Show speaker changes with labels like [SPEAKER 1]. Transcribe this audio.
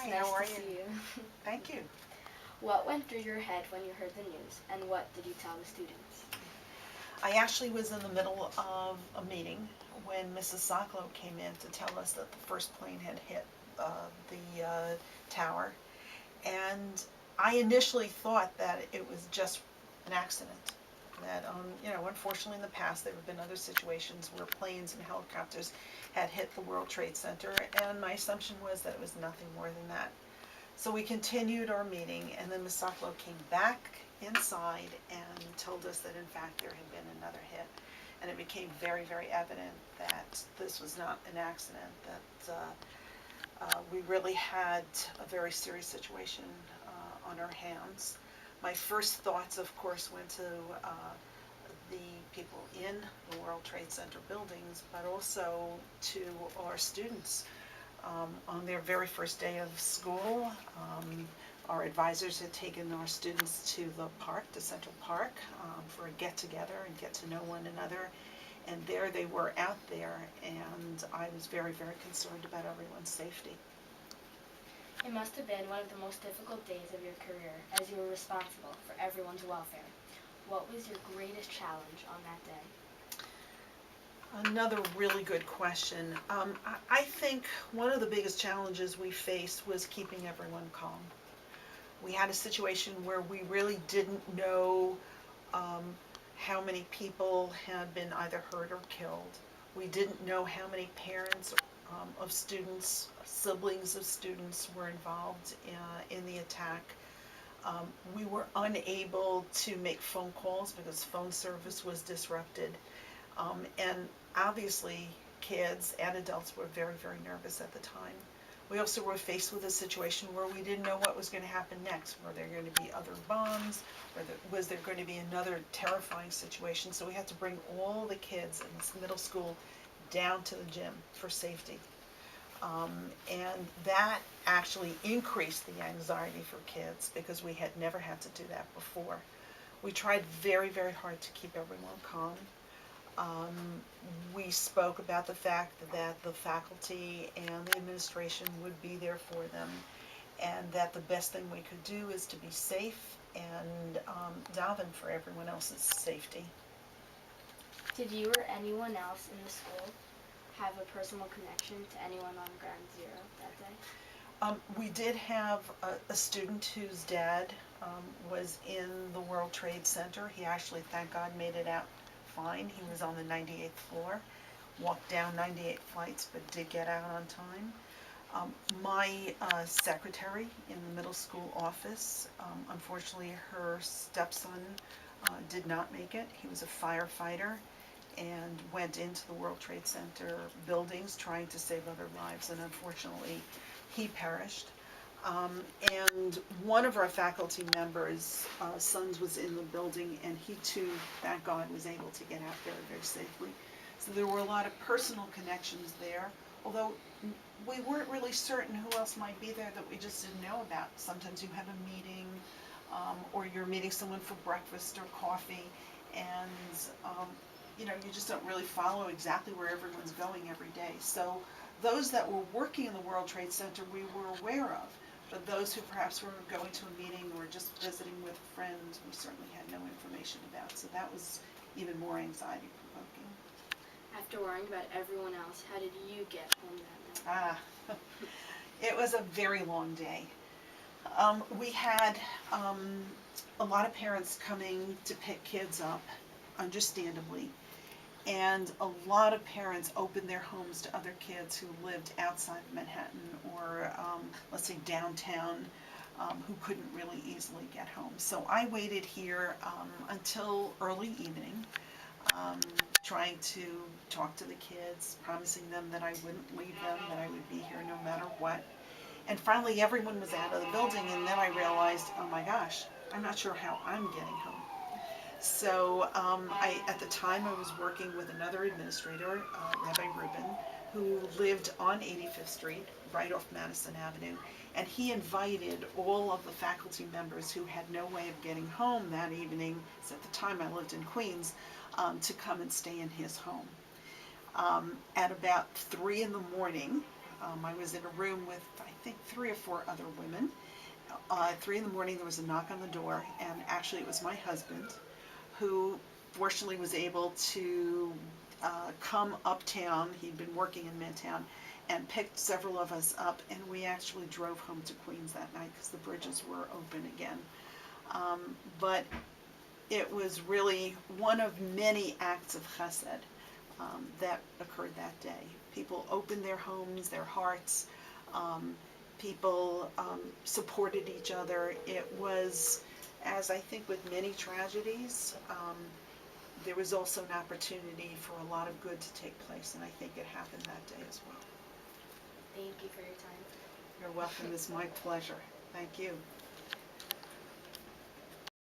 [SPEAKER 1] Hi,
[SPEAKER 2] nice
[SPEAKER 1] how are
[SPEAKER 2] to
[SPEAKER 1] you?
[SPEAKER 2] see you.
[SPEAKER 1] Thank you.
[SPEAKER 2] What went through your head when you heard the news, and what did you tell the students?
[SPEAKER 1] I actually was in the middle of a meeting when Mrs. Soklow came in to tell us that the first plane had hit the tower. And I initially thought that it was just an accident. That, unfortunately in the past there have been other situations where planes and helicopters had hit the World Trade Center, and my assumption was that it was nothing more than that. So we continued our meeting, and then Ms. Soklow came back inside and told us that in fact there had been another hit. And it became very, very evident that this was not an accident, that we really had a very serious situation on our hands. My first thoughts, of course, went to the people in the World Trade Center buildings, but also to our students. On their very first day of school, our advisors had taken our students to the park, to Central Park, for a get-together and get to know one another. And there they were out there, and I was very, very concerned about everyone's safety.
[SPEAKER 2] It must have been one of the most difficult days of your career, as you were responsible for everyone's welfare. What was your greatest challenge on that day?
[SPEAKER 1] Another really good question. I think one of the biggest challenges we faced was keeping everyone calm. We had a situation where we really didn't know how many people had been either hurt or killed. We didn't know how many parents of students, siblings of students were involved in the attack. We were unable to make phone calls because phone service was disrupted. And obviously, kids and adults were very, very nervous at the time. We also were faced with a situation where we didn't know what was going to happen next. Were there going to be other bombs? Was there going to be another terrifying situation? So we had to bring all the kids in this middle school down to the gym for safety. And that actually increased the anxiety for kids because we had never had to do that before. We tried very, very hard to keep everyone calm. We spoke about the fact that the faculty and the administration would be there for them, and that the best thing we could do is to be safe and daven for everyone else's safety.
[SPEAKER 2] Did you or anyone else in the school have a personal connection to anyone on Ground Zero that day?
[SPEAKER 1] We did have a student whose dad was in the World Trade Center. He actually, thank God, made it out fine. He was on the 98th floor, walked down 98 flights, but did get out on time. My secretary in the middle school office, unfortunately her stepson did not make it. He was a firefighter and went into the World Trade Center buildings trying to save other lives, and unfortunately he perished. And one of our faculty members' sons was in the building, and he too, thank God, was able to get out very, very safely. So there were a lot of personal connections there, although we weren't really certain who else might be there that we just didn't know about. Sometimes you have a meeting, or you're meeting someone for breakfast or coffee, and you just don't really follow exactly where everyone's going every day. So those that were working in the World Trade Center we were aware of, but those who perhaps were going to a meeting or just visiting with a friend, we certainly had no information about. So that was even more anxiety provoking.
[SPEAKER 2] After worrying about everyone else, how did you get home that night?
[SPEAKER 1] It was a very long day. We had a lot of parents coming to pick kids up, understandably, and a lot of parents opened their homes to other kids who lived outside of Manhattan or, let's say, downtown, who couldn't really easily get home. So I waited here until early evening, trying to talk to the kids, promising them that I wouldn't leave them, that I would be here no matter what. And finally everyone was out of the building, and then I realized, oh my gosh, I'm not sure how I'm getting home. So at the time I was working with another administrator, Rabbi Rubin, who lived on 85th Street, right off Madison Avenue, and he invited all of the faculty members who had no way of getting home that evening, so at the time I lived in Queens, to come and stay in his home. At about 3 in the morning, I was in a room with, I think 3 or 4 other women. 3 in the morning there was a knock on the door, and actually it was my husband who fortunately was able to come uptown. He'd been working in Midtown and picked several of us up, and we actually drove home to Queens that night because the bridges were open again. But it was really one of many acts of chesed that occurred that day. People opened their homes, their hearts. People supported each other. It was, as I think with many tragedies, there was also an opportunity for a lot of good to take place, and I think it happened that day as well.
[SPEAKER 2] Thank you for your time.
[SPEAKER 1] You're welcome. It's my pleasure. Thank you.